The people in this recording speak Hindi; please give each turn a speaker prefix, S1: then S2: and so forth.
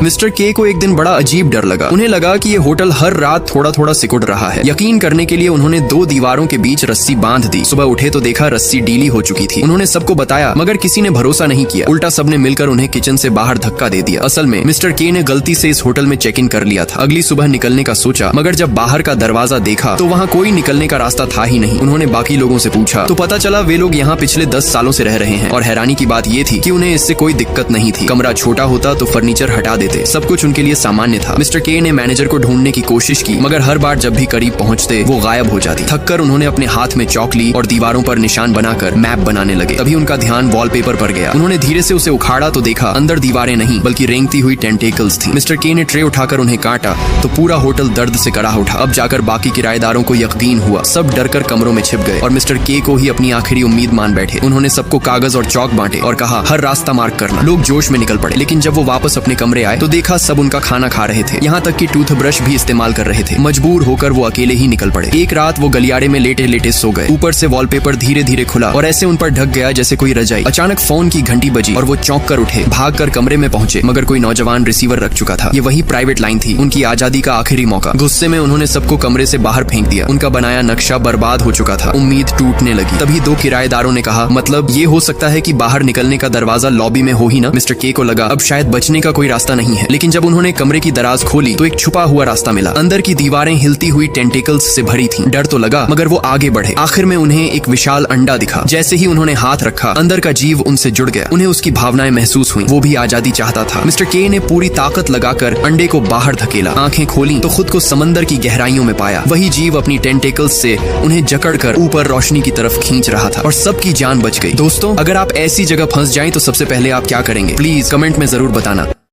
S1: मिस्टर के को एक दिन बड़ा अजीब डर लगा। उन्हें लगा कि ये होटल हर रात थोड़ा थोड़ा सिकुड़ रहा है। यकीन करने के लिए उन्होंने 2 दीवारों के बीच रस्सी बांध दी। सुबह उठे तो देखा रस्सी ढीली हो चुकी थी। उन्होंने सबको बताया मगर किसी ने भरोसा नहीं किया। उल्टा सबने मिलकर उन्हें किचन से बाहर धक्का दे दिया। असल में मिस्टर के ने गलती से इस होटल में चेक इन कर लिया था। अगली सुबह निकलने का सोचा मगर जब बाहर का दरवाजा देखा तो वहाँ कोई निकलने का रास्ता था ही नहीं। उन्होंने बाकी लोगों से पूछा तो पता चला वे लोग यहाँ पिछले 10 सालों से रह रहे हैं और हैरानी की बात ये थी कि उन्हें इससे कोई दिक्कत नहीं थी। कमरा छोटा होता तो फर्नीचर हटा देते, सब कुछ उनके लिए सामान्य था। मिस्टर के ने मैनेजर को ढूंढने की कोशिश की मगर हर बार जब भी करीब पहुंचते वो गायब हो जाती। थककर उन्होंने अपने हाथ में चौक ली और दीवारों पर निशान बनाकर मैप बनाने लगे। तभी उनका ध्यान वॉलपेपर पर गया। उन्होंने धीरे से उसे उखाड़ा तो देखा अंदर दीवारें नहीं बल्कि रेंगती हुई टेंटेकल्स थी। मिस्टर के ने ट्रे उठाकर उन्हें काटा तो पूरा होटल दर्द से करा उठा। अब जाकर बाकी किराएदारों को यकीन हुआ। सब डरकर कमरों में छिप गए और मिस्टर के को ही अपनी आखिरी उम्मीद मान बैठे। उन्होंने सबको कागज और चौक बांटे और कहा हर रास्ता मार्क करना। लोग जोश में निकल पड़े लेकिन जब वो वापस अपने कमरे आए तो देखा सब उनका खाना खा रहे थे, यहाँ तक कि टूथब्रश भी इस्तेमाल कर रहे थे। मजबूर होकर वो अकेले ही निकल पड़े। एक रात वो गलियारे में लेटे लेटे सो गए। ऊपर से वॉलपेपर धीरे धीरे खुला और ऐसे उन पर ढक गया जैसे कोई रजाई। अचानक फोन की घंटी बजी और वो चौंक कर उठे। भाग कर कमरे में पहुंचे मगर कोई नौजवान रिसीवर रख चुका था। ये वही प्राइवेट लाइन थी, उनकी आजादी का आखिरी मौका। गुस्से में उन्होंने सबको कमरे से बाहर फेंक दिया। उनका बनाया नक्शा बर्बाद हो चुका था। उम्मीद टूटने लगी। तभी 2 किराएदारों ने कहा मतलब ये हो सकता है कि बाहर निकलने का दरवाजा लॉबी में हो ही ना। मिस्टर के को लगा अब शायद बचने का कोई रास्ता नहीं है, लेकिन जब उन्होंने कमरे की दराज खोली तो एक छुपा हुआ रास्ता मिला। अंदर की दीवारें हिलती हुई टेंटिकल्स से भरी थीं। डर तो लगा मगर वो आगे बढ़े। आखिर में उन्हें एक विशाल अंडा दिखा। जैसे ही उन्होंने हाथ रखा अंदर का जीव उनसे जुड़ गया। उन्हें उसकी भावनाएं महसूस हुई। वो भी आजादी चाहता था। मिस्टर के ने पूरी ताकत लगाकर अंडे को बाहर धकेला। आंखें खोली तो खुद को समंदर की गहराइयों में पाया। वही जीव अपनी टेंटिकल्स से उन्हें जकड़कर ऊपर रोशनी की तरफ खींच रहा था और सबकी जान बच गई। दोस्तों अगर आप ऐसी जगह फंस जाएं तो सबसे पहले आप क्या करेंगे प्लीज कमेंट में जरूर बताना।